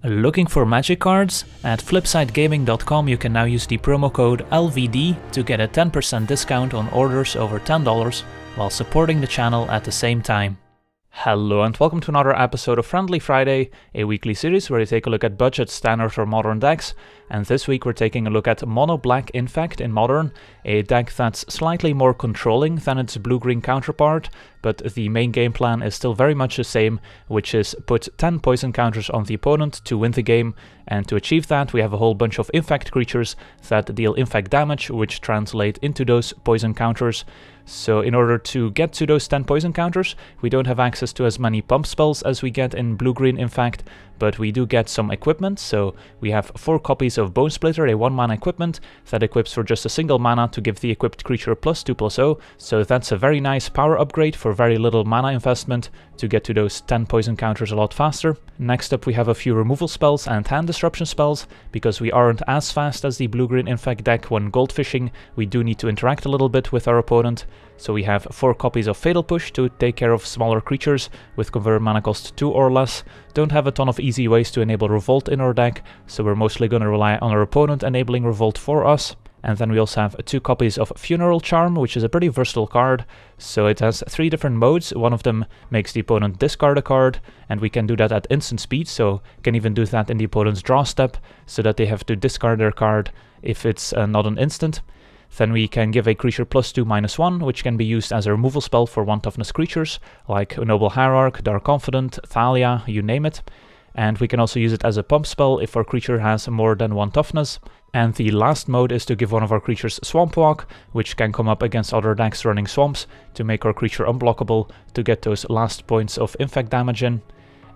Looking for magic cards? At flipsidegaming.com you can now use the promo code LVD to get a 10% discount on orders over $10 while supporting the channel at the same time. Hello and welcome to another episode of Friendly Friday, a weekly series where we take a look at budget, standard or modern decks, and this week we're taking a look at Monoblack Infect in Modern, a deck that's slightly more controlling than its blue-green counterpart, but the main game plan is still very much the same, which is put 10 poison counters on the opponent to win the game, and to achieve that we have a whole bunch of infect creatures that deal infect damage, which translate into those poison counters. So in order to get to those 10 poison counters, we don't have access to as many pump spells as we get in blue-green Infect, but we do get some equipment. So we have 4 copies of Bonesplitter, a 1-mana equipment that equips for just a single mana to give the equipped creature +2/+0, so that's a very nice power upgrade for very little mana investment to get to those 10 poison counters a lot faster. Next up we have a few removal spells and hand disruption spells. Because we aren't as fast as the blue-green Infect deck when goldfishing, we do need to interact a little bit with our opponent. So we have 4 copies of Fatal Push to take care of smaller creatures with convert mana cost 2 or less. Don't have a ton of easy ways to enable Revolt in our deck, so we're mostly going to rely on our opponent enabling Revolt for us. And then we also have 2 copies of Funeral Charm, which is a pretty versatile card. So it has 3 different modes. One of them makes the opponent discard a card, and we can do that at instant speed, so can even do that in the opponent's draw step, so that they have to discard their card if it's not an instant. Then we can give a creature +2/-1, which can be used as a removal spell for 1 toughness creatures, like Noble Hierarch, Dark Confidant, Thalia, you name it. And we can also use it as a pump spell if our creature has more than 1 toughness. And the last mode is to give one of our creatures Swamp Walk, which can come up against other decks running swamps to make our creature unblockable to get those last points of infect damage in.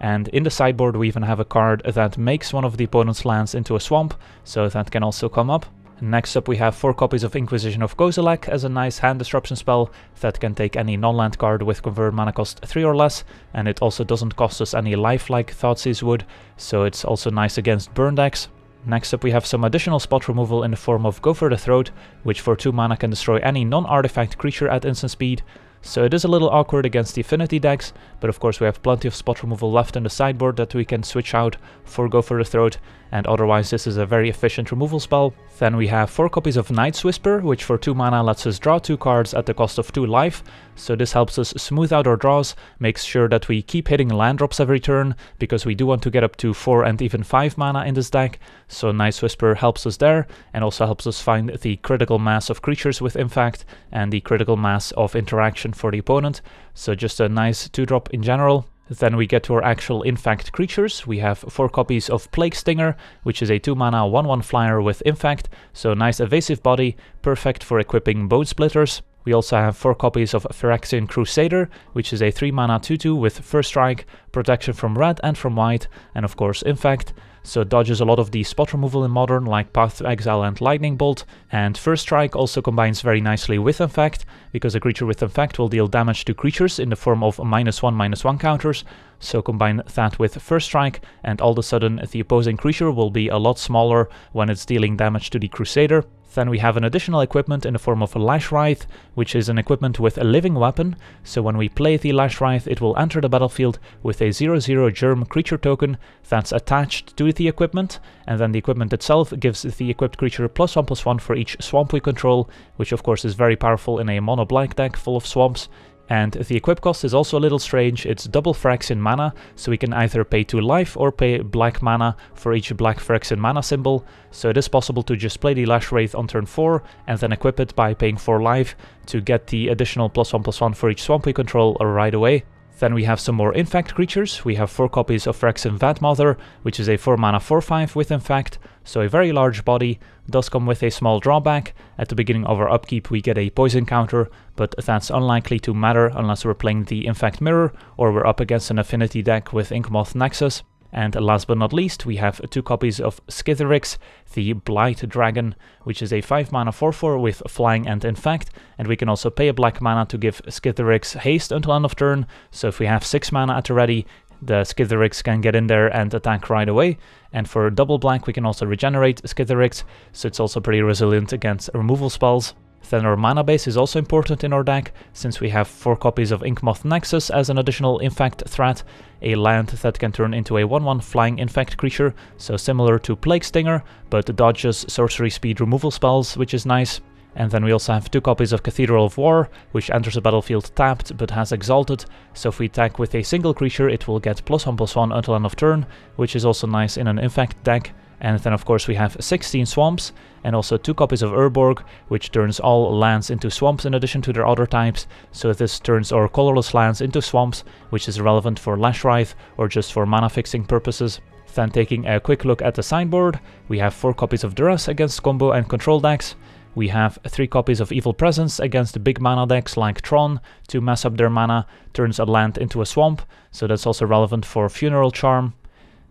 And in the sideboard we even have a card that makes one of the opponent's lands into a swamp, so that can also come up. Next up we have 4 copies of Inquisition of Kozilek as a nice hand disruption spell that can take any non-land card with convert mana cost 3 or less, and it also doesn't cost us any life like Thoughtseize would, so it's also nice against burn decks. Next up we have some additional spot removal in the form of Go for the Throat, which for 2 mana can destroy any non-artifact creature at instant speed. So it is a little awkward against the affinity decks, but of course we have plenty of spot removal left in the sideboard that we can switch out for Go for the Throat, and otherwise this is a very efficient removal spell. Then we have 4 copies of Night's Whisper, which for 2 mana lets us draw 2 cards at the cost of 2 life, so this helps us smooth out our draws, makes sure that we keep hitting land drops every turn, because we do want to get up to 4 and even 5 mana in this deck, so Night's Whisper helps us there, and also helps us find the critical mass of creatures with Infect, and the critical mass of interaction for the opponent, so just a nice 2-drop in general. Then we get to our actual Infect creatures. We have 4 copies of Plague Stinger, which is a 2-mana 1/1 flyer with Infect, so nice evasive body, perfect for equipping Bonesplitters. We also have 4 copies of Phyrexian Crusader, which is a 3-mana 2/2 with First Strike, protection from red and from white, and of course Infect. So it dodges a lot of the spot removal in Modern, like Path to Exile and Lightning Bolt, and First Strike also combines very nicely with Infect, because a creature with Infect will deal damage to creatures in the form of -1/-1 counters, so combine that with First Strike, and all of a sudden the opposing creature will be a lot smaller when it's dealing damage to the Crusader. Then we have an additional equipment in the form of a Lashwrithe, which is an equipment with a living weapon, so when we play the Lashwrithe it will enter the battlefield with a 0/0 germ creature token that's attached to the equipment, and then the equipment itself gives the equipped creature +1/+1 for each swamp we control, which of course is very powerful in a mono-black deck full of swamps. And the equip cost is also a little strange. It's double Phyrexian mana, so we can either pay 2 life or pay black mana for each black Phyrexian mana symbol. So it is possible to just play the Lashwrithe on turn 4 and then equip it by paying 4 life to get the additional +1/+1 for each swamp we control right away. Then we have some more Infect creatures. We have 4 copies of Phyrexian Vatmother, which is a 4-mana 4/5 with Infect, so a very large body, does come with a small drawback. At the beginning of our upkeep we get a poison counter, but that's unlikely to matter unless we're playing the Infect Mirror or we're up against an affinity deck with Inkmoth Nexus. And last but not least, we have 2 copies of Skithiryx, the Blight Dragon, which is a 5-mana 4/4 with Flying and Infect, and we can also pay a black mana to give Skithiryx haste until end of turn, so if we have 6 mana at the ready, the Skithiryx can get in there and attack right away. And for double black we can also regenerate Skithiryx, so it's also pretty resilient against removal spells. Then our mana base is also important in our deck, since we have 4 copies of Inkmoth Nexus as an additional infect threat, a land that can turn into a 1/1 flying infect creature, so similar to Plague Stinger, but dodges sorcery speed removal spells, which is nice. And then we also have 2 copies of Cathedral of War, which enters the battlefield tapped but has Exalted, so if we attack with a single creature it will get +1/+1 until end of turn, which is also nice in an infect deck. And then of course we have 16 swamps, and also 2 copies of Urborg, which turns all lands into swamps in addition to their other types, so this turns our colorless lands into swamps, which is relevant for Lashwrithe or just for mana fixing purposes. Then taking a quick look at the sideboard, we have 4 copies of Duress against combo and control decks. We have 3 copies of Evil Presence against big mana decks like Tron to mess up their mana, turns a land into a swamp, so that's also relevant for Funeral Charm.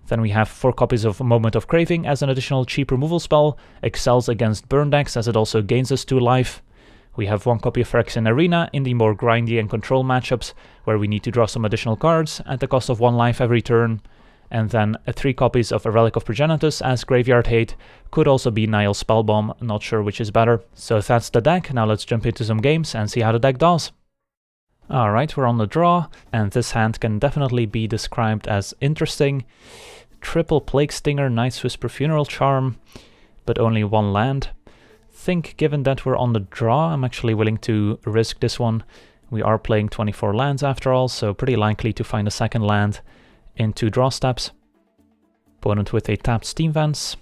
Then we have 4 copies of Moment of Craving as an additional cheap removal spell, excels against burn decks as it also gains us 2 life. We have 1 copy of Phyrexian Arena in the more grindy and control matchups, where we need to draw some additional cards at the cost of 1 life every turn. And then 3 copies of a Relic of Progenitus as Graveyard Hate, could also be Nihil Spellbomb, not sure which is better. So that's the deck, now let's jump into some games and see how the deck does. Alright, we're on the draw, and this hand can definitely be described as interesting. Triple Plague Stinger, Night's Whisper, Funeral Charm, but only 1 land. Think given that we're on the draw, I'm actually willing to risk this one. We are playing 24 lands after all, so pretty likely to find a second land in 2 draw steps. Opponent with a tapped Steam Vents.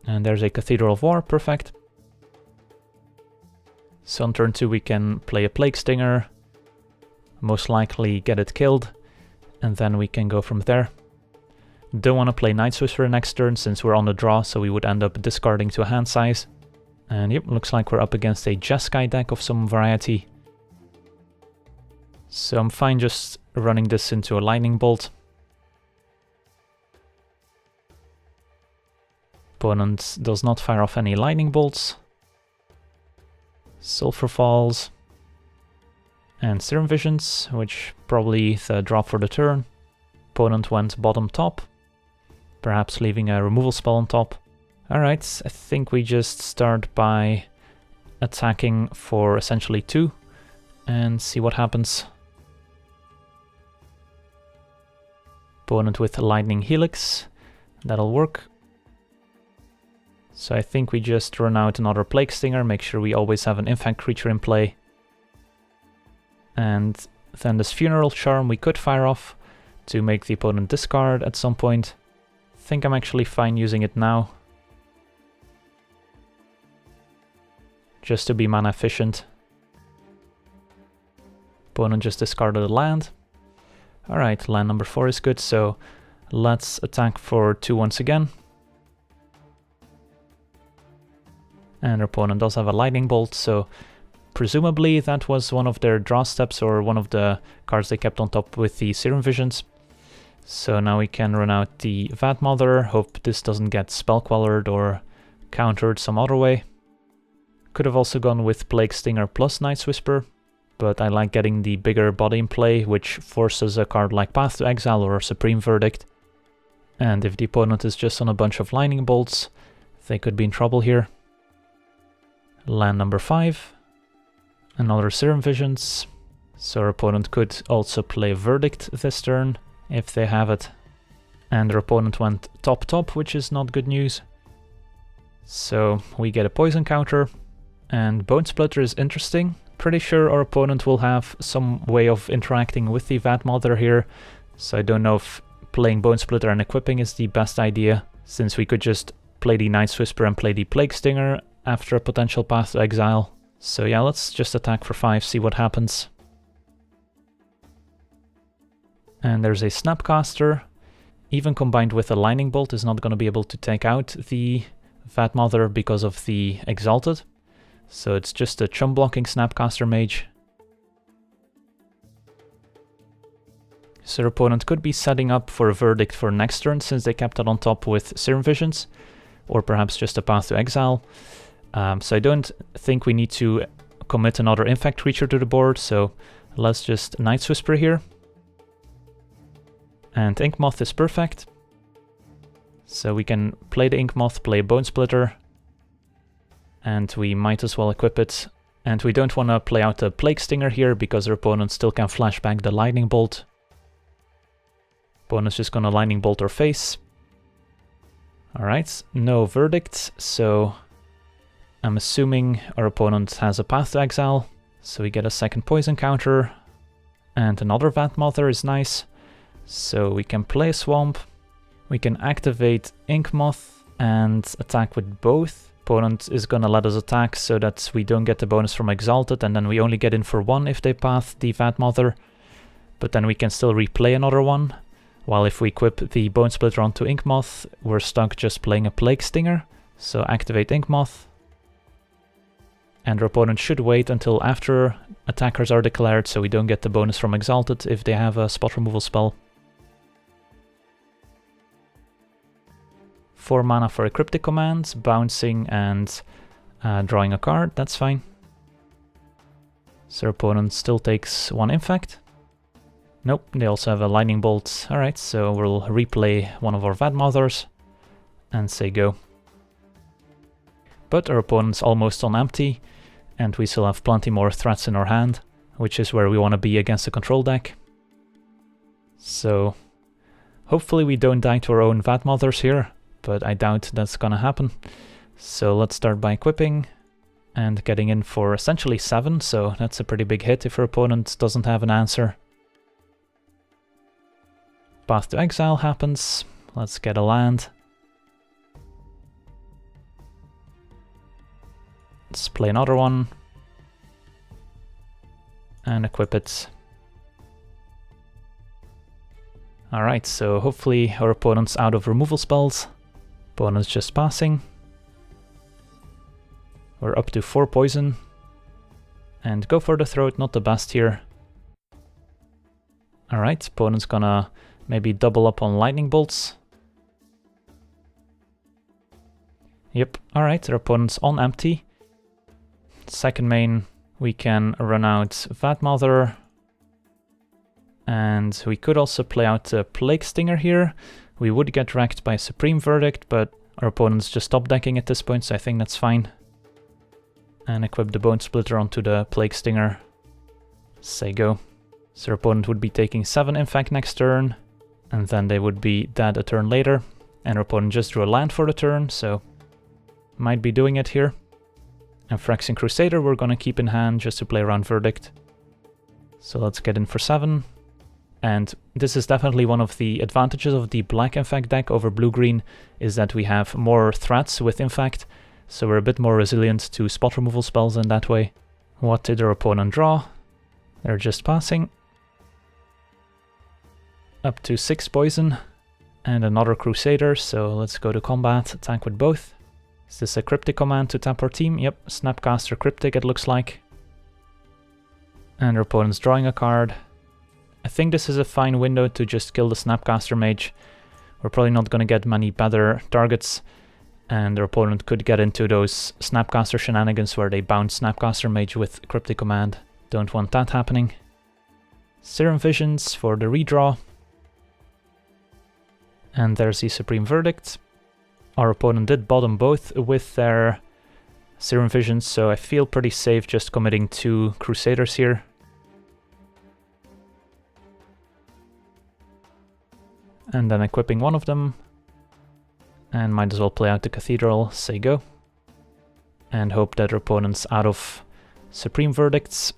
And there's a Cathedral of War, perfect. So on turn 2 we can play a Plague Stinger, most likely get it killed, and then we can go from there. Don't want to play Night's Whisper next turn since we're on the draw, so we would end up discarding to a hand size. And yep, looks like we're up against a Jeskai deck of some variety. So I'm fine just running this into a Lightning Bolt. Opponent does not fire off any Lightning Bolts. Sulfur Falls. And Serum Visions, which probably the drop for the turn. Opponent went bottom top. Perhaps leaving a removal spell on top. Alright, I think we just start by attacking for essentially 2 and see what happens. Opponent with Lightning Helix, that'll work. So I think we just run out another Plague Stinger, make sure we always have an infect creature in play. And then this Funeral Charm we could fire off to make the opponent discard at some point. I think I'm actually fine using it now, just to be mana efficient. Opponent just discarded a land. Alright, land number 4 is good, so let's attack for 2 once again. And our opponent does have a Lightning Bolt, so presumably that was one of their draw steps or one of the cards they kept on top with the Serum Visions. So now we can run out the Vatmother, hope this doesn't get spellquellered or countered some other way. Could have also gone with Plague Stinger plus Night's Whisper, but I like getting the bigger body in play, which forces a card like Path to Exile or Supreme Verdict. And if the opponent is just on a bunch of Lightning Bolts, they could be in trouble here. Land number 5. Another Serum Visions. So our opponent could also play Verdict this turn, if they have it. And their opponent went top, which is not good news. So we get a poison counter, and Bonesplitter is interesting. Pretty sure our opponent will have some way of interacting with the Vatmother here, so I don't know if playing Bonesplitter and equipping is the best idea, since we could just play the Night's Whisper and play the Plague Stinger after a potential Path to Exile. So yeah, let's just attack for 5, see what happens. And there's a Snapcaster. Even combined with a Lightning Bolt is not going to be able to take out the Vatmother because of the Exalted. So it's just a chum blocking Snapcaster Mage. So their opponent could be setting up for a Verdict for next turn since they kept it on top with Serum Visions. Or perhaps just a Path to Exile. So I don't think we need to commit another Infect creature to the board, so let's just Night's Whisper here. And Inkmoth is perfect. So we can play the Inkmoth, play Bonesplitter. and we might as well equip it. And we don't want to play out a Plague Stinger here because our opponent still can flashback the Lightning Bolt. Opponent's just gonna Lightning Bolt our face. Alright, no verdict, so I'm assuming our opponent has a Path to Exile, so we get a second poison counter, and another Vatmother is nice, so we can play Swamp, we can activate Inkmoth and attack with both. Opponent is gonna let us attack so that we don't get the bonus from Exalted, and then we only get in for one if they path the Vatmother, but then we can still replay another one. While if we equip the Bonesplitter onto Inkmoth, we're stuck just playing a Plague Stinger. So activate Inkmoth. And our opponent should wait until after attackers are declared so we don't get the bonus from Exalted if they have a spot removal spell. 4 mana for a Cryptic Command, bouncing and drawing a card, that's fine. So our opponent still takes 1 Infect. Nope, they also have a Lightning Bolt. Alright, so we'll replay one of our Vatmothers and say go. But our opponent's almost on empty, and we still have plenty more threats in our hand, which is where we want to be against the control deck. So hopefully we don't die to our own Vatmothers here, but I doubt that's gonna happen. So let's start by equipping and getting in for essentially 7, so that's a pretty big hit if our opponent doesn't have an answer. Path to Exile happens. Let's get a land. Let's play another one. And equip it. Alright, so hopefully our opponent's out of removal spells. Opponent's just passing. We're up to 4 poison. And go for the throat, not the best here. Alright, opponent's gonna maybe double up on Lightning Bolts. Yep, alright, our opponent's on empty. Second main, we can run out Vatmother. And we could also play out a Plague Stinger here. We would get wrecked by Supreme Verdict, but our opponent's just top decking at this point, so I think that's fine. And equip the Bonesplitter onto the Plague Stinger. Say go. So our opponent would be taking 7 Infect next turn, and then they would be dead a turn later. And our opponent just drew a land for the turn, so might be doing it here. And Phyrexian Crusader we're gonna keep in hand just to play around Verdict. So let's get in for 7. And this is definitely one of the advantages of the Black Infect deck over Blue-Green, is that we have more threats with Infect, so we're a bit more resilient to spot removal spells in that way. What did our opponent draw? They're just passing. Up to 6 poison, and another Crusader, so let's go to combat, attack with both. Is this a Cryptic command to tap our team? Yep, Snapcaster Cryptic it looks like. And our opponent's drawing a card. I think this is a fine window to just kill the Snapcaster Mage. We're probably not going to get many better targets, and our opponent could get into those Snapcaster shenanigans where they bounce Snapcaster Mage with Cryptic command. Don't want that happening. Serum Visions for the redraw. And there's the Supreme Verdict. Our opponent did bottom both with their Serum Visions, so I feel pretty safe just committing 2 Crusaders here. And then equipping one of them. And might as well play out the Cathedral, say go. And hope that our opponent's out of Supreme Verdicts.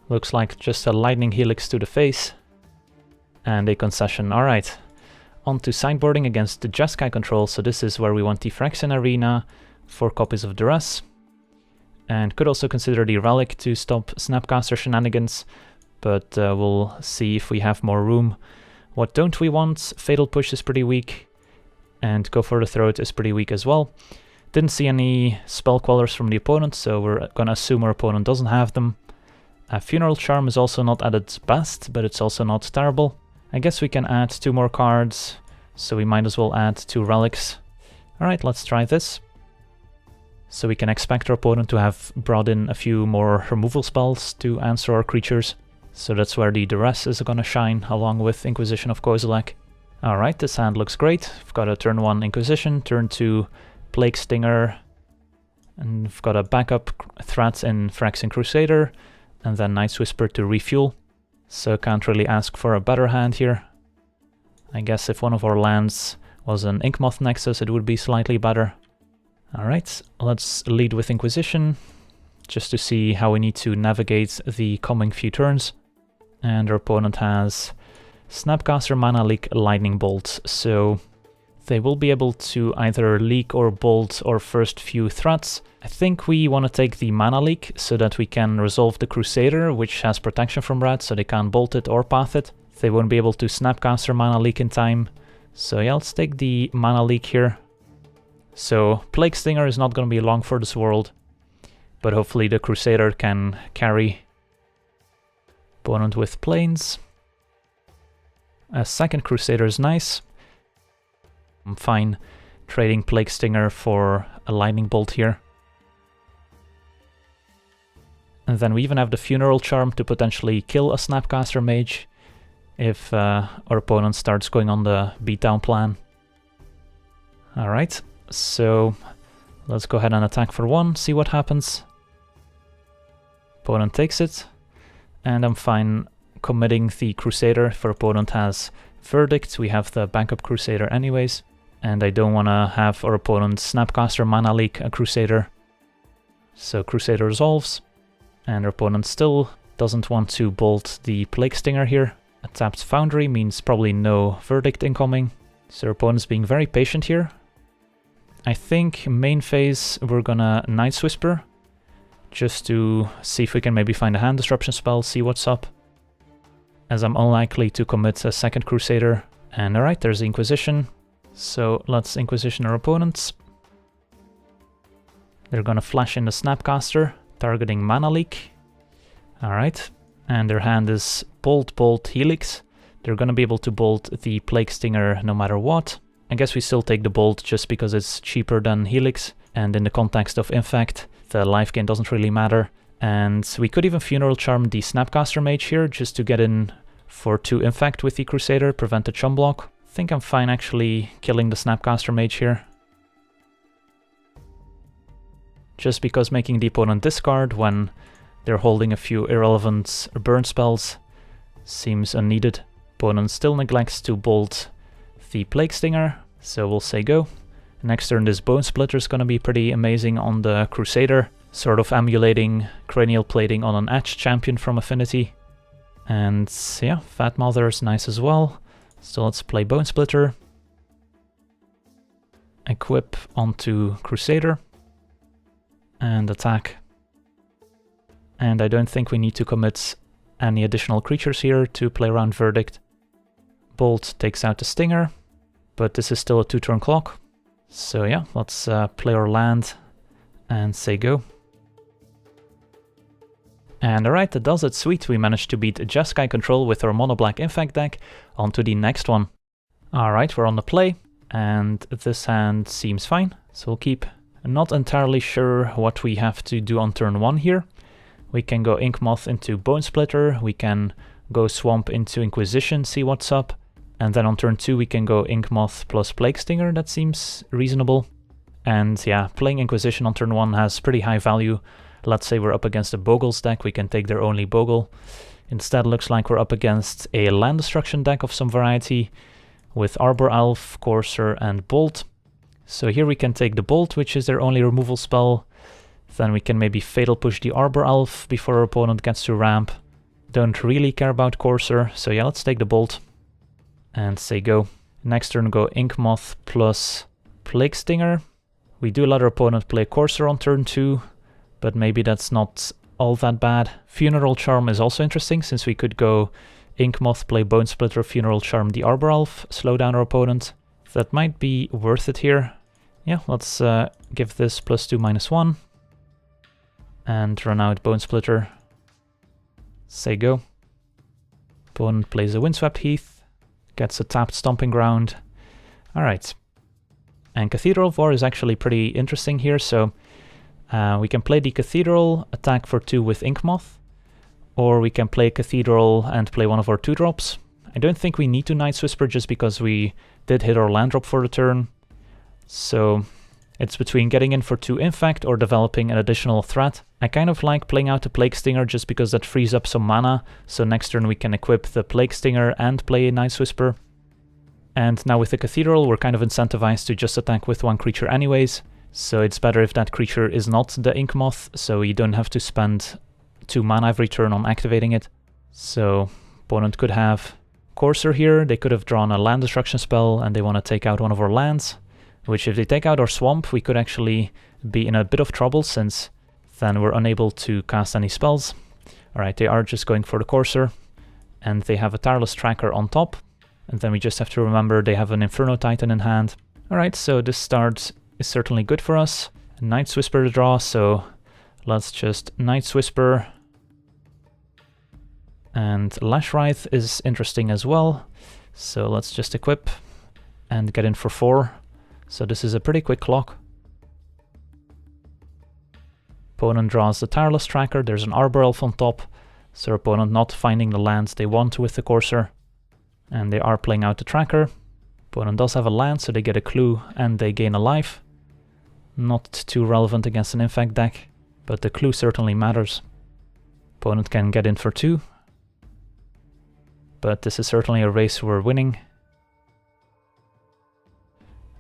Looks like just a Lightning Helix to the face. And a concession, alright. On to sideboarding against the Jeskai control, so this is where we want the Phyrexian Arena, 4 copies of Duress. And could also consider the Relic to stop Snapcaster shenanigans, but we'll see if we have more room. What don't we want? Fatal Push is pretty weak, and Go for the Throat is pretty weak as well. Didn't see any Spell Quellers from the opponent, so we're gonna assume our opponent doesn't have them. Funeral Charm is also not at its best, but it's also not terrible. I guess we can add 2 more cards, so we might as well add 2 relics. Alright, let's try this. So we can expect our opponent to have brought in a few more removal spells to answer our creatures. So that's where the Duress is gonna shine, along with Inquisition of Kozilek. Alright, this hand looks great. We've got a turn 1 Inquisition, turn 2 Plague Stinger, And we've got a backup threat in Phyrexian Crusader, and then Night's Whisper to refuel. So can't really ask for a better hand here. I guess if one of our lands was an Inkmoth Nexus, it would be slightly better. Alright, let's lead with Inquisition, just to see how we need to navigate the coming few turns. And our opponent has Snapcaster, Mana Leak, Lightning Bolt, so they will be able to either leak or bolt our first few threats. I think we want to take the Mana Leak so that we can resolve the Crusader, which has protection from red, so they can't bolt it or path it. They won't be able to Snapcaster Mana Leak in time. So yeah, let's take the Mana Leak here. So Plague Stinger is not going to be long for this world, but hopefully the Crusader can carry. Opponent with Plains. A second Crusader is nice. I'm fine trading Plague Stinger for a Lightning Bolt here. And then we even have the Funeral Charm to potentially kill a Snapcaster Mage if our opponent starts going on the beatdown plan. Alright, so let's go ahead and attack for one, see what happens. Opponent takes it, and I'm fine committing the Crusader if our opponent has Verdict. We have the backup Crusader anyways, and I don't want to have our opponent Snapcaster Mana Leak a Crusader. So Crusader resolves, and our opponent still doesn't want to bolt the Plague Stinger here. A tapped Foundry means probably no Verdict incoming, so our opponent's being very patient here. I think main phase we're gonna Night's Whisper, just to see if we can maybe find a hand disruption spell, see what's up, as I'm unlikely to commit a second Crusader. And alright, there's the Inquisition, so let's Inquisition our opponents. They're gonna flash in the Snapcaster, targeting Mana Leak. Alright, and their hand is Bolt, Bolt, Helix. They're gonna be able to bolt the Plague Stinger no matter what. I guess we still take the Bolt just because it's cheaper than Helix, and in the context of Infect, the life gain doesn't really matter. And we could even Funeral Charm the Snapcaster Mage here, just to get in for 2 Infect with the Crusader, prevent the chum block. I think I'm fine actually killing the Snapcaster Mage here. Just because making the opponent discard when they're holding a few irrelevant burn spells seems unneeded. Opponent still neglects to bolt the Plague Stinger, so we'll say go. Next turn this Bonesplitter is going to be pretty amazing on the Crusader, sort of emulating Cranial Plating on an Edge champion from Affinity. And yeah, Vatmother is nice as well, so let's play Bonesplitter. Equip onto Crusader, and attack. And I don't think we need to commit any additional creatures here to play around Verdict. Bolt takes out the Stinger, but this is still a 2-turn clock. So yeah, let's play our land and say go. And alright, that does it. Sweet, we managed to beat Jeskai Control with our Monoblack Infect deck. On to the next one. Alright, we're on the play, and this hand seems fine, so we'll keep. Not entirely sure what we have to do on turn 1 here. We can go Inkmoth into Bonesplitter, we can go Swamp into Inquisition, see what's up. And then on turn 2 we can go Inkmoth plus Plague Stinger, that seems reasonable. And yeah, playing Inquisition on turn 1 has pretty high value. Let's say we're up against a Bogle's deck, we can take their only Bogle. Instead looks like we're up against a land destruction deck of some variety, with Arbor Elf, Courser and Bolt. So here we can take the Bolt, which is their only removal spell. Then we can maybe Fatal Push the Arbor Elf before our opponent gets to ramp. Don't really care about Courser, so yeah, let's take the Bolt. And say go. Next turn go Inkmoth plus Plague Stinger. We do let our opponent play Courser on turn 2, but maybe that's not all that bad. Funeral Charm is also interesting, since we could go Inkmoth, play Bonesplitter, Funeral Charm the Arbor Elf, slow down our opponent. That might be worth it here. Yeah, let's give this +2/-1. And run out Bonesplitter. Say go. Opponent plays a Windswept Heath. Gets a tapped Stomping Ground. Alright. And Cathedral of War is actually pretty interesting here, so we can play the Cathedral, attack for 2 with Inkmoth, or we can play Cathedral and play one of our 2-drops. I don't think we need to Night's Whisper just because we did hit our land drop for the turn, so It's between getting in for 2 Infect or developing an additional threat. I kind of like playing out a Plague Stinger just because that frees up some mana, so next turn we can equip the Plague Stinger and play Night's Whisper. And now with the Cathedral, we're kind of incentivized to just attack with 1 creature anyways, so it's better if that creature is not the Inkmoth, so you don't have to spend 2 mana every turn on activating it. So opponent could have Courser here, they could have drawn a land destruction spell and they want to take out one of our lands, which if they take out our swamp, we could actually be in a bit of trouble since then we're unable to cast any spells. Alright, they are just going for the Courser, and they have a Tireless Tracker on top, and then we just have to remember they have an Inferno Titan in hand. Alright, so this start is certainly good for us. Night's Whisper to draw, so let's just Night's Whisper. And Lashwrithe is interesting as well, so let's just equip and get in for 4. So this is a pretty quick clock. Opponent draws the Tireless Tracker, there's an Arbor Elf on top, so opponent not finding the lands they want with the Courser. And they are playing out the Tracker. Opponent does have a land, so they get a clue and they gain a life. Not too relevant against an Infect deck, but the clue certainly matters. Opponent can get in for 2. But this is certainly a race we're winning.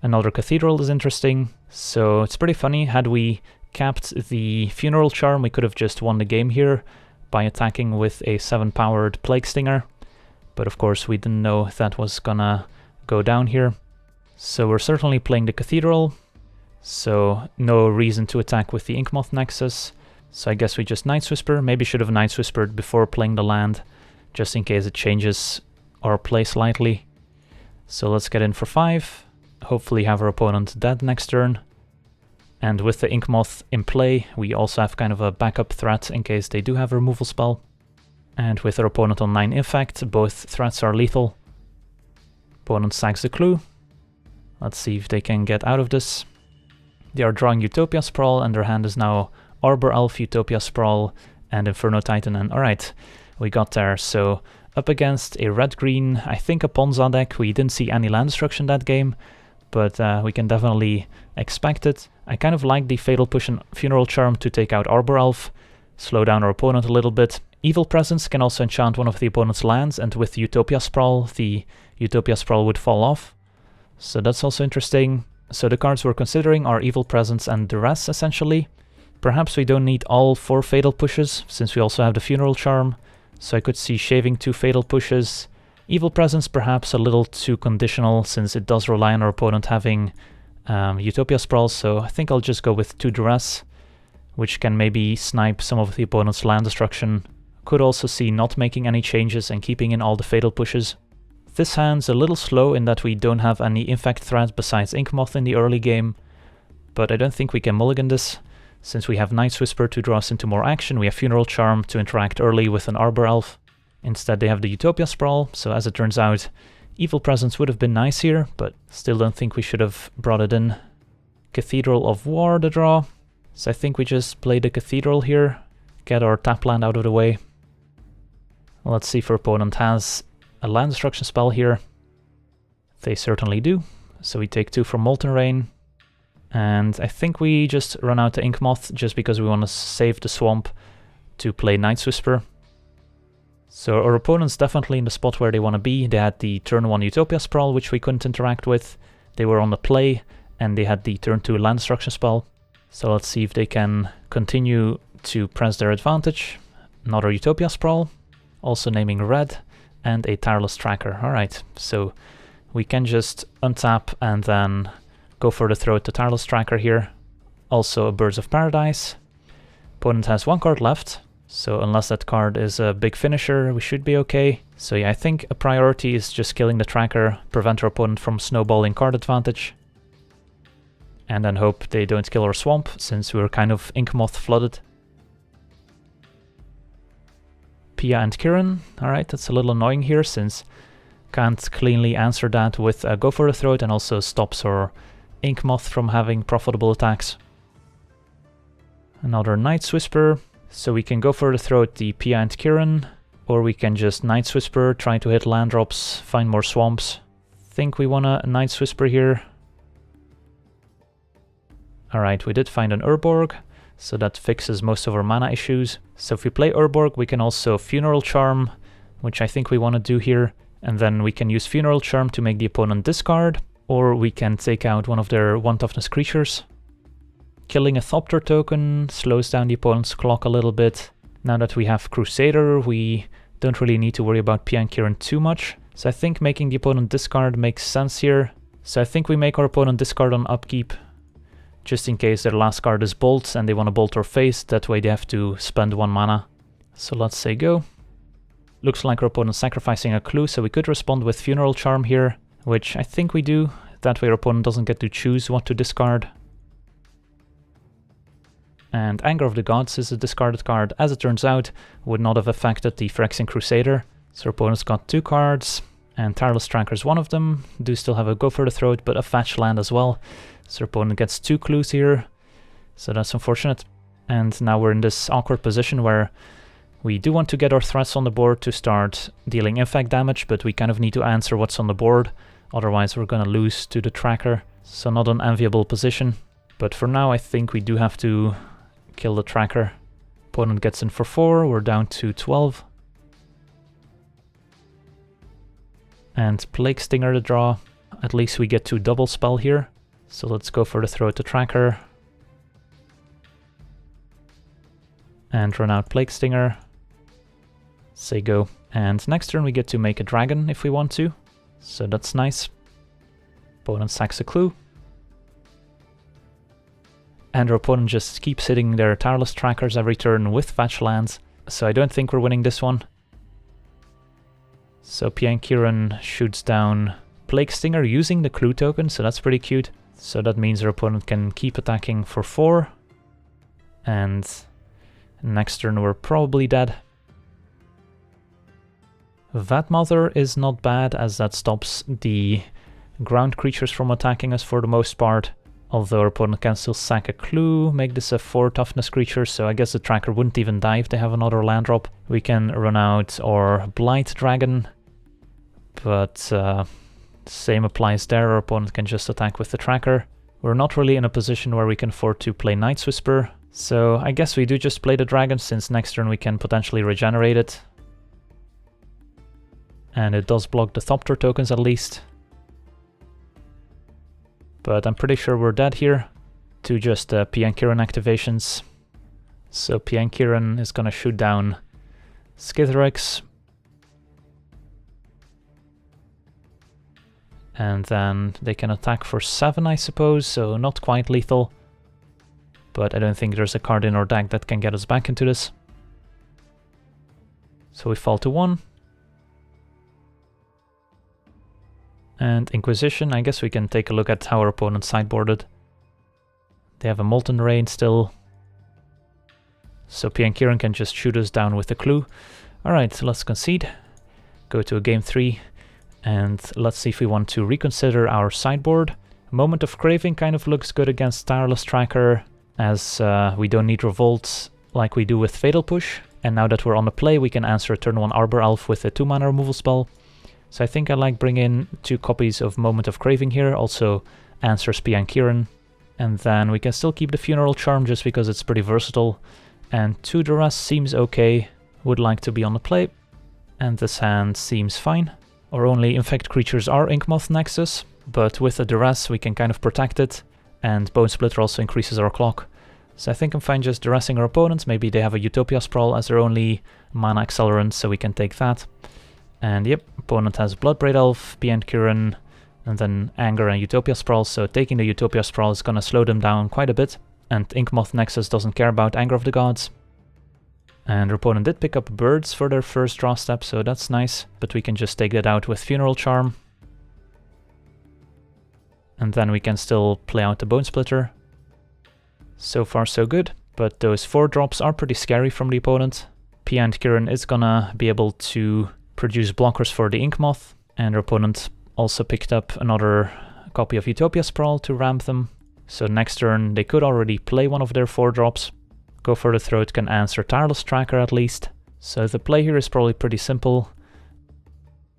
Another Cathedral is interesting, so it's pretty funny. Had we capped the Funeral Charm, we could have just won the game here by attacking with a 7-powered Plague Stinger. But of course we didn't know that was gonna go down here. So we're certainly playing the Cathedral, so no reason to attack with the Inkmoth Nexus. So I guess we just Night's Whisper. Maybe should have Night's Whispered before playing the land, just in case it changes our play slightly. So let's get in for 5. Hopefully have our opponent dead next turn. And with the Inkmoth in play, we also have kind of a backup threat in case they do have a removal spell. And with our opponent on 9 Infect, both threats are lethal. Opponent sacks the clue. Let's see if they can get out of this. They are drawing Utopia Sprawl, and their hand is now Arbor Elf, Utopia Sprawl, and Inferno Titan. And alright, we got there. So up against a red-green, I think a Ponza deck. We didn't see any land destruction that game, but we can definitely expect it. I kind of like the Fatal Push and Funeral Charm to take out Arbor Elf, slow down our opponent a little bit. Evil Presence can also enchant one of the opponent's lands, and with Utopia Sprawl, the Utopia Sprawl would fall off. So that's also interesting. So the cards we're considering are Evil Presence and Duress, essentially. Perhaps we don't need all 4 Fatal Pushes, since we also have the Funeral Charm. So I could see shaving 2 Fatal Pushes. Evil Presence perhaps a little too conditional, since it does rely on our opponent having Utopia Sprawl, so I think I'll just go with 2 Duress, which can maybe snipe some of the opponent's land destruction. Could also see not making any changes and keeping in all the Fatal Pushes. This hand's a little slow in that we don't have any Infect threat besides Inkmoth in the early game, but I don't think we can mulligan this. Since we have Night's Whisper to draw us into more action, we have Funeral Charm to interact early with an Arbor Elf. Instead they have the Utopia Sprawl, so as it turns out, Evil Presence would have been nice here, but still don't think we should have brought it in. Cathedral of War to draw, so I think we just play the Cathedral here, get our tap land out of the way. Let's see if our opponent has a land destruction spell here. They certainly do, so we take 2 from Molten Rain. And I think we just run out to Inkmoth just because we want to save the swamp to play Night's Whisper. So our opponent's definitely in the spot where they want to be. They had the turn 1 Utopia Sprawl, which we couldn't interact with. They were on the play, and they had the turn 2 land destruction spell. So let's see if they can continue to press their advantage. Another Utopia Sprawl, also naming red, and a Tireless Tracker. Alright, so we can just untap and then go for the throw to Tireless Tracker here. Also a Birds of Paradise. Opponent has 1 card left, so unless that card is a big finisher, we should be okay. So yeah, I think a priority is just killing the Tracker, prevent our opponent from snowballing card advantage. And then hope they don't kill our swamp, since we're kind of Inkmoth flooded. Pia and Kiran. Alright, that's a little annoying here, since can't cleanly answer that with a Go for the Throat, and also stops our Inkmoth from having profitable attacks. Another Night's Whisper, so we can Go for the Throat the Pia and Kiran, or we can just Night's Whisper, try to hit land drops, find more swamps. Think we want a Night's Whisper here. Alright, we did find an Urborg, so that fixes most of our mana issues. So if we play Urborg, we can also Funeral Charm, which I think we want to do here, and then we can use Funeral Charm to make the opponent discard, or we can take out one of their 1 toughness creatures. Killing a Thopter token slows down the opponent's clock a little bit. Now that we have Crusader, we don't really need to worry about Pia Kiran too much, so I think making the opponent discard makes sense here. So I think we make our opponent discard on upkeep, just in case their last card is Bolt and they want to bolt our face, that way they have to spend 1 mana. So let's say go. Looks like our opponent's sacrificing a clue, so we could respond with Funeral Charm here, which I think we do. That way our opponent doesn't get to choose what to discard. And Anger of the Gods is a discarded card. As it turns out, would not have affected the Phyrexian Crusader. So our opponent's got 2 cards, and Tireless Tracker is one of them. Do still have a Go for the Throat, but a fetch land as well. So our opponent gets 2 clues here, so that's unfortunate. And now we're in this awkward position where we do want to get our threats on the board to start dealing infect damage, but we kind of need to answer what's on the board, otherwise we're gonna lose to the tracker. So not an enviable position, but for now I think we do have to kill the tracker. Opponent gets in for 4, we're down to 12. And Plague Stinger to draw. At least we get to double spell here. So let's go for the Throw at the tracker. And run out Plague Stinger. Say go. And next turn we get to make a dragon if we want to. So that's nice. Opponent sacks a clue. And our opponent just keeps hitting their Tireless Trackers every turn with fetch lands. So I don't think we're winning this one. So Pia Kiran shoots down Plague Stinger using the clue token, so that's pretty cute. So that means our opponent can keep attacking for 4. And next turn we're probably dead. Vatmother is not bad, as that stops the ground creatures from attacking us for the most part. Although our opponent can still sack a clue, make this a 4 toughness creature, so I guess the tracker wouldn't even die if they have another land drop. We can run out our Blight Dragon, but same applies there, our opponent can just attack with the tracker. We're not really in a position where we can afford to play Night's Whisper, so I guess we do just play the dragon, since next turn we can potentially regenerate it. And it does block the Thopter tokens at least. But I'm pretty sure we're dead here to just Pia Kiran activations. So Pia Kiran is gonna shoot down Skithiryx. And then they can attack for 7, I suppose, so not quite lethal. But I don't think there's a card in our deck that can get us back into this. So we fall to 1. And Inquisition, I guess we can take a look at how our opponent sideboarded. They have a Molten Rain still. So Pia Kiran can just shoot us down with a clue. Alright, so let's concede. Go to a game 3. And let's see if we want to reconsider our sideboard. Moment of Craving kind of looks good against Tireless Tracker, as we don't need Revolt like we do with Fatal Push. And now that we're on the play, we can answer a turn 1 Arbor Elf with a 2-mana removal spell. So I think I like bringing in 2 copies of Moment of Craving here, also answers Pia Kiran. And then we can still keep the Funeral Charm just because it's pretty versatile. And 2 Duress seems okay, would like to be on the play. And this hand seems fine. Our only infect creatures are Inkmoth Nexus, but with a Duress we can kind of protect it. And Bonesplitter also increases our clock. So I think I'm fine just Duressing our opponents. Maybe they have a Utopia Sprawl as their only mana accelerant, so we can take that. And yep, opponent has Bloodbraid Elf, Pia Kiran, and then Anger and Utopia Sprawl, so taking the Utopia Sprawl is gonna slow them down quite a bit. And Inkmoth Nexus doesn't care about Anger of the Gods. And our opponent did pick up Birds for their first draw step, so that's nice, but we can just take that out with Funeral Charm. And then we can still play out the Bonesplitter. So far so good, but those 4 drops are pretty scary from the opponent. Pia Kiran is gonna be able to produce blockers for the Inkmoth, and our opponent also picked up another copy of Utopia Sprawl to ramp them. So next turn they could already play one of their 4 drops. Go for the Throat can answer Tireless Tracker at least. So the play here is probably pretty simple.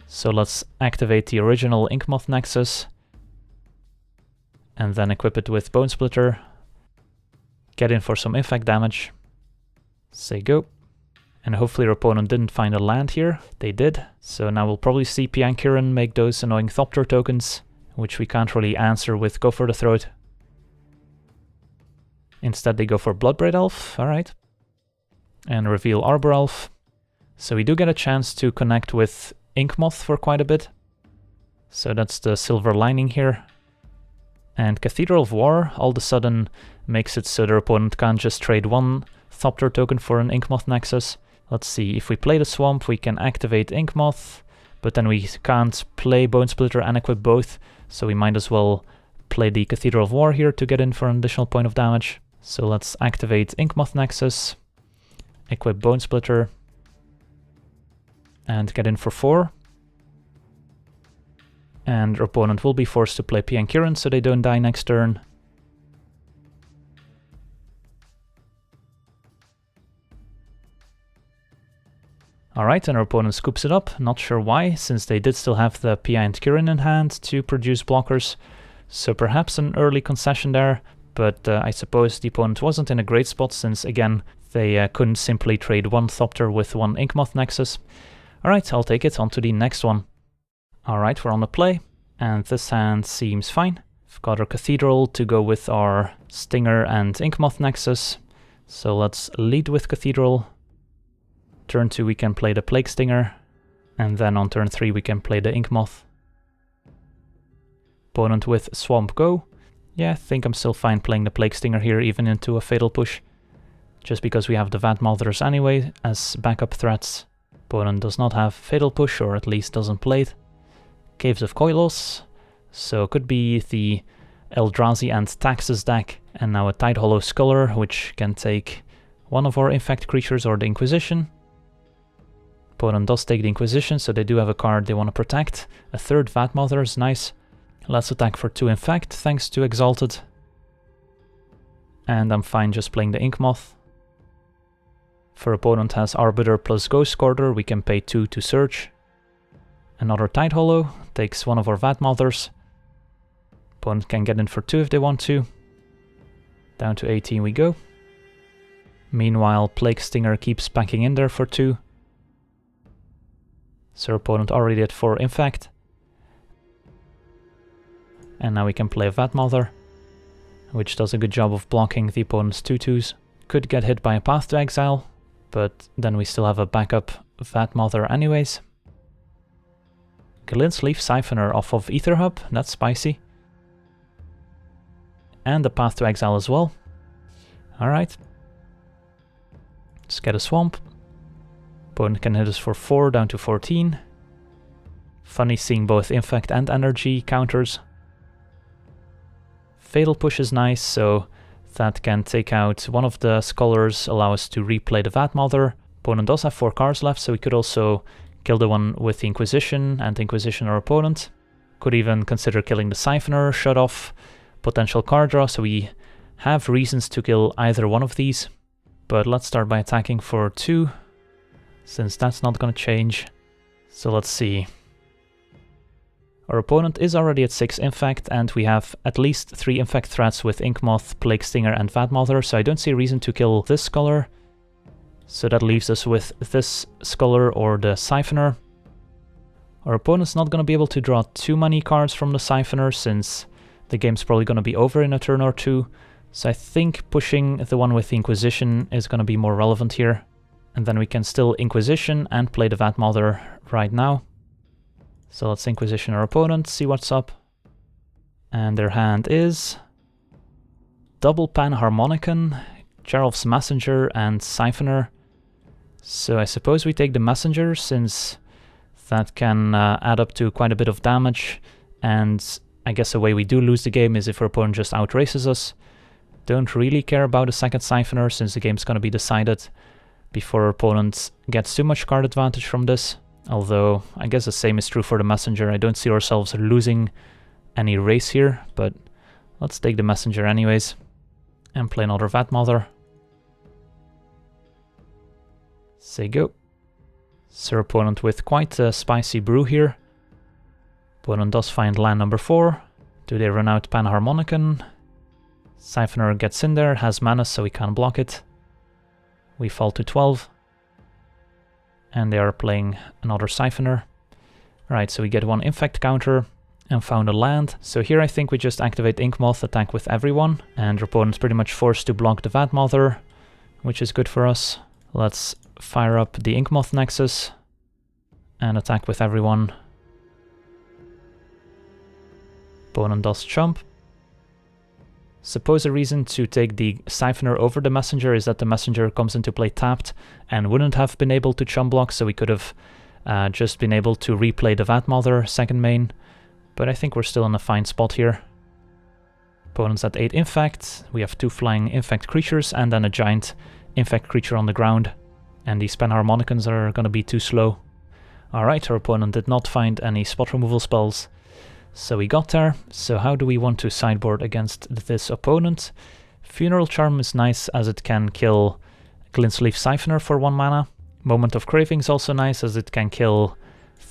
So let's activate the original Inkmoth Nexus. And then equip it with Bonesplitter. get in for some infect damage. Say go. And hopefully our opponent didn't find a land here. They did. So now we'll probably see Piankirin make those annoying Thopter tokens, which we can't really answer with Go for the Throat. Instead they go for Bloodbraid Elf, alright. And reveal Arbor Elf. So we do get a chance to connect with Inkmoth for quite a bit. So that's the silver lining here. And Cathedral of War all of a sudden makes it so their opponent can't just trade one Thopter token for an Inkmoth Nexus. Let's see, if we play the Swamp we can activate Inkmoth, but then we can't play Bonesplitter and equip both, so we might as well play the Cathedral of War here to get in for an additional point of damage. So let's activate Inkmoth Nexus, equip Bonesplitter, and get in for 4. And our opponent will be forced to play Piankirin so they don't die next turn. Alright, and our opponent scoops it up, not sure why, since they did still have the Piankirin in hand to produce blockers. So perhaps an early concession there, but I suppose the opponent wasn't in a great spot since, again, they couldn't simply trade one Thopter with one Inkmoth Nexus. Alright, I'll take it, on to the next one. Alright, we're on the play, and this hand seems fine. We've got our Cathedral to go with our Stinger and Inkmoth Nexus, so let's lead with Cathedral. Turn 2 we can play the Plague Stinger, and then on turn 3 we can play the Inkmoth. Opponent with Swamp go. Yeah, I think I'm still fine playing the Plague Stinger here, even into a Fatal Push. Just because we have the Vatmothers anyway as backup threats. Opponent does not have Fatal Push, or at least doesn't play it. Caves of Koilos, so could be the Eldrazi and Taxes deck, and now a Tidehollow Scholar, which can take one of our Infect creatures or the Inquisition. Opponent does take the Inquisition, so they do have a card they want to protect. A third Vatmother is nice. Let's attack for 2 Infect, thanks to Exalted. And I'm fine just playing the Inkmoth. If our opponent has Arbiter plus Ghost Quarter, we can pay 2 to search. Another Tidehollow takes one of our Vatmothers. Opponent can get in for 2 if they want to. Down to 18 we go. Meanwhile, Plague Stinger keeps packing in there for 2. So our opponent already did 4 Infect. And now we can play a Vatmother, which does a good job of blocking the opponent's 2/2s. Could get hit by a Path to Exile, but then we still have a backup Vatmother anyways. Glintleaf Siphoner off of Etherhub, that's spicy. And a Path to Exile as well. Alright. Let's get a Swamp. Opponent can hit us for 4 down to 14. Funny seeing both Infect and Energy counters. Fatal Push is nice, so that can take out one of the Scholars, allow us to replay the Vatmother. Opponent does have 4 cards left, so we could also kill the one with the Inquisition and Inquisition our opponent. Could even consider killing the Siphoner, shut off potential card draw, so we have reasons to kill either one of these. But let's start by attacking for 2, since that's not going to change. So let's see. Our opponent is already at 6 Infect, and we have at least 3 Infect threats with Inkmoth, Plague Stinger and Vatmother, so I don't see a reason to kill this Scholar. So that leaves us with this Scholar or the Siphoner. Our opponent's not going to be able to draw too many cards from the Siphoner, since the game's probably going to be over in a turn or 2. So I think pushing the one with the Inquisition is going to be more relevant here. And then we can still Inquisition and play the Vatmother right now. So let's Inquisition our opponent, see what's up. And their hand is double Panharmonicon, Geralf's Messenger and Siphoner. So I suppose we take the Messenger, since that can add up to quite a bit of damage. And I guess the way we do lose the game is if our opponent just outraces us. Don't really care about a second Siphoner, since the game's going to be decided before our opponent gets too much card advantage from this. Although, I guess the same is true for the Messenger. I don't see ourselves losing any race here, but let's take the Messenger anyways. And play another Vatmother. Say go. So our opponent with quite a spicy brew here. Opponent does find land number 4. Do they run out Panharmonicon? Siphoner gets in there, has mana so we can't block it. We fall to 12. And they are playing another Siphoner. Alright, so we get one Infect counter and found a land. So here I think we just activate Inkmoth, attack with everyone, and our opponent's pretty much forced to block the Vatmother, which is good for us. Let's fire up the Inkmoth Nexus and attack with everyone. Opponent does chump. Suppose a reason to take the Siphoner over the Messenger is that the Messenger comes into play tapped and wouldn't have been able to chump block, so we could have just been able to replay the Vatmother second main. But I think we're still in a fine spot here. Opponent's at 8 Infect. We have 2 flying Infect creatures and then a giant Infect creature on the ground. And these Panharmonicons are going to be too slow. Alright, our opponent did not find any spot removal spells. So we got there. So how do we want to sideboard against this opponent? Funeral Charm is nice as it can kill Glintleaf Siphoner for 1 mana. Moment of Craving is also nice as it can kill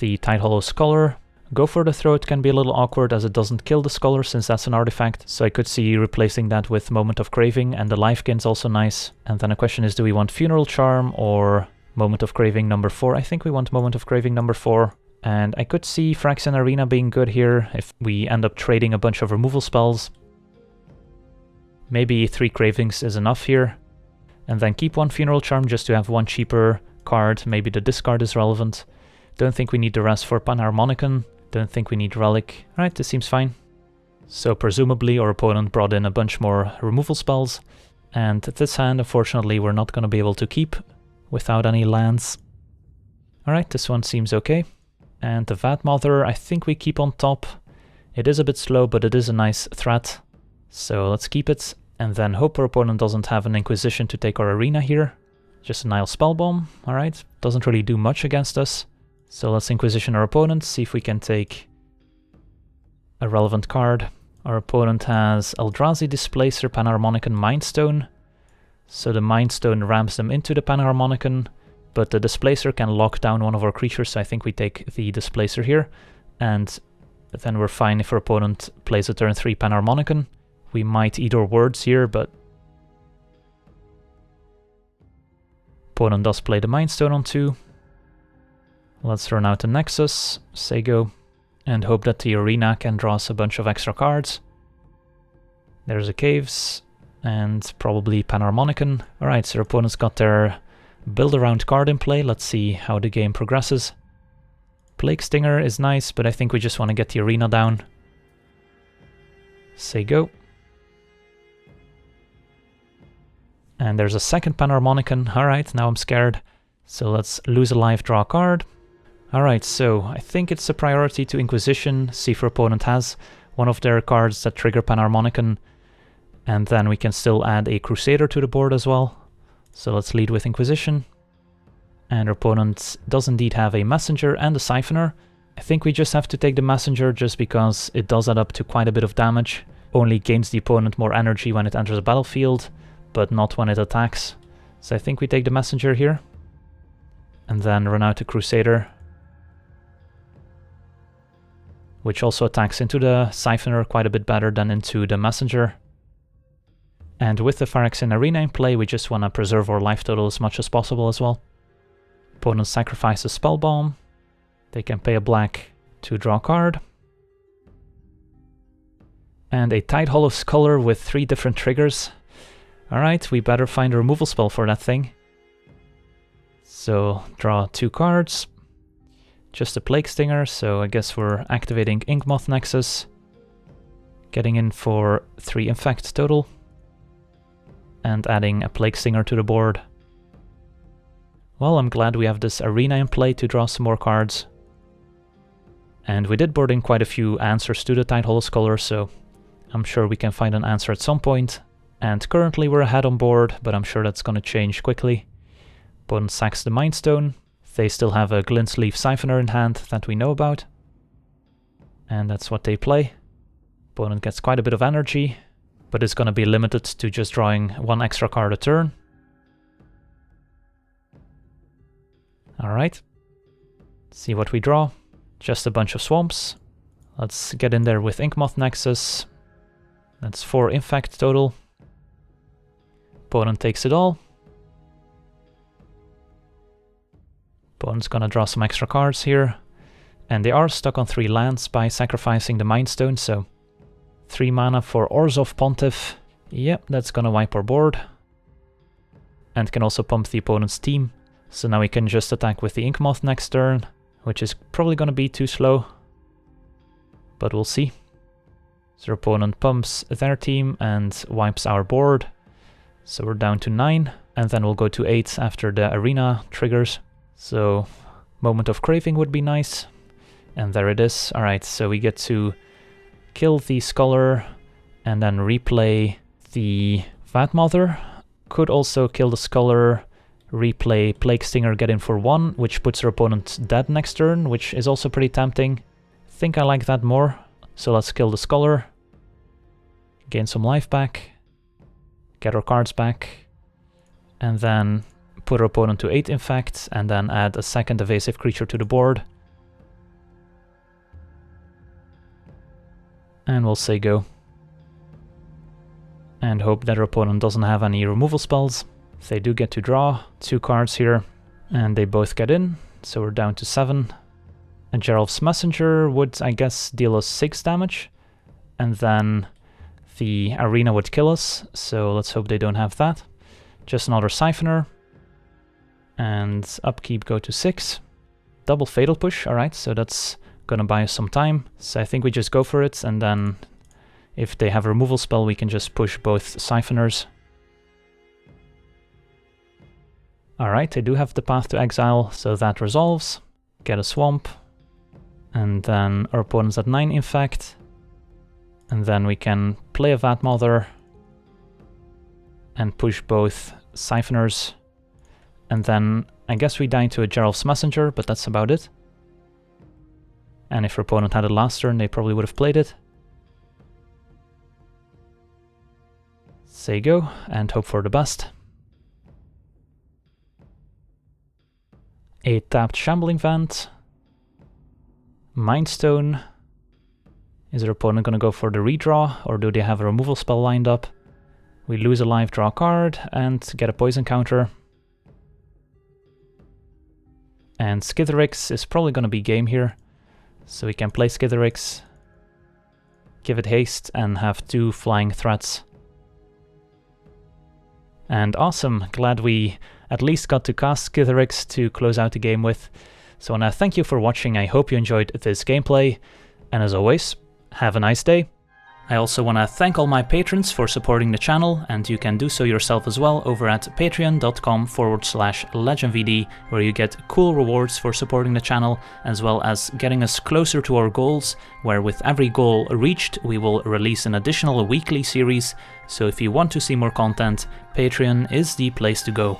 the Tidehollow Scholar. Go for the Throat can be a little awkward as it doesn't kill the Scholar since that's an artifact, so I could see replacing that with Moment of Craving, and the Life Gain's also nice. And then the question is, do we want Funeral Charm or Moment of Craving number 4? I think we want Moment of Craving number 4. And I could see Phyrexian Arena being good here if we end up trading a bunch of removal spells. Maybe 3 Cravings is enough here. And then keep 1 Funeral Charm just to have 1 cheaper card. Maybe the discard is relevant. Don't think we need the rest for Panharmonicon. Don't think we need Relic. Alright, this seems fine. So presumably our opponent brought in a bunch more removal spells. And this hand, unfortunately, we're not going to be able to keep without any lands. Alright, this one seems okay. And the Vatmother, I think we keep on top. It is a bit slow, but it is a nice threat. So let's keep it. And then hope our opponent doesn't have an Inquisition to take our arena here. Just a Nile Spellbomb. Alright, doesn't really do much against us. So let's Inquisition our opponent, see if we can take a relevant card. Our opponent has Eldrazi Displacer, Panharmonicon, Mindstone. So the Mindstone ramps them into the Panharmonicon, but the Displacer can lock down one of our creatures, so I think we take the Displacer here. And then we're fine if our opponent plays a turn 3 Panharmonicon. We might eat our words here, but opponent does play the Mindstone on 2. Let's run out the Nexus, say go, and hope that the Arena can draw us a bunch of extra cards. There's a Caves, and probably Panharmonicon. Alright, so our opponent's got their build around card in play. Let's see how the game progresses. Plague Stinger is nice, but I think we just want to get the Arena down. Say go. And there's a second Panharmonicon. Alright, now I'm scared. So let's lose a life, draw a card. Alright, so I think it's a priority to Inquisition, see if our opponent has one of their cards that trigger Panharmonicon, and then we can still add a Crusader to the board as well. So let's lead with Inquisition. And our opponent does indeed have a Messenger and a Siphoner. I think we just have to take the Messenger just because it does add up to quite a bit of damage. Only gains the opponent more energy when it enters the battlefield, but not when it attacks. So I think we take the Messenger here. And then run out the Crusader, which also attacks into the Siphoner quite a bit better than into the Messenger. And with the Phyrexian Arena in play, we just want to preserve our life total as much as possible as well. Opponent sacrifices Spellbomb. They can pay a black to draw a card. And a Tidehollow Scholar with 3 different triggers. Alright, we better find a removal spell for that thing. So draw 2 cards. Just a Plague Stinger, so I guess we're activating Inkmoth Nexus. Getting in for 3 Infect total. And adding a Plague Stinger to the board. Well, I'm glad we have this Arena in play to draw some more cards. And we did board in quite a few answers to the Tidehollow Scholar, so I'm sure we can find an answer at some point. And currently we're ahead on board, but I'm sure that's going to change quickly. Opponent sacks the Mindstone. They still have a Glintleaf Siphoner in hand that we know about. And that's what they play. Opponent gets quite a bit of energy, but it's going to be limited to just drawing 1 extra card a turn. Alright. See what we draw. Just a bunch of swamps. Let's get in there with Inkmoth Nexus. That's 4 Infect total. Opponent takes it all. Opponent's gonna draw some extra cards here. And they are stuck on 3 lands by sacrificing the Mind Stone, so 3 mana for Orzhov Pontiff. Yep, that's gonna wipe our board. And can also pump the opponent's team. So now we can just attack with the Inkmoth next turn, which is probably gonna be too slow. But we'll see. So our opponent pumps their team and wipes our board. So we're down to 9, and then we'll go to 8 after the Arena triggers. So Moment of Craving would be nice. And there it is. Alright, so we get to kill the Scholar and then replay the Vatmother. Could also kill the Scholar, replay Plague Stinger, get in for 1, which puts our opponent dead next turn, which is also pretty tempting. Think I like that more. So let's kill the Scholar, gain some life back, get our cards back, and then put our opponent to 8 Infect, and then add a second evasive creature to the board. And we'll say go. And hope that our opponent doesn't have any removal spells. They do get to draw 2 cards here, and they both get in, so we're down to 7. And Geralf's Messenger would, I guess, deal us 6 damage, and then the Arena would kill us, so let's hope they don't have that. Just another Siphoner, and upkeep go to 6. Double Fatal Push, alright, so that's gonna buy us some time. So I think we just go for it, and then if they have a removal spell, we can just push both Siphoners. Alright, they do have the Path to Exile, so that resolves. Get a Swamp. And then our opponent's at 9 Infect. And then we can play a Vatmother and push both Siphoners. And then I guess we die to a Geralf's Messenger, but that's about it. And if our opponent had it last turn, they probably would have played it. Say go, and hope for the best. 8 tapped Shambling Vent. Mind Stone. Is our opponent going to go for the redraw, or do they have a removal spell lined up? We lose a life, draw a card, and get a poison counter. And Skithiryx is probably going to be game here. So we can play Skithiryx, give it haste, and have 2 flying threats. And awesome, glad we at least got to cast Skithiryx to close out the game with. So I want to thank you for watching, I hope you enjoyed this gameplay, and as always, have a nice day. I also want to thank all my patrons for supporting the channel, and you can do so yourself as well over at patreon.com/LegenVD, where you get cool rewards for supporting the channel, as well as getting us closer to our goals, where with every goal reached, we will release an additional weekly series. So if you want to see more content, Patreon is the place to go.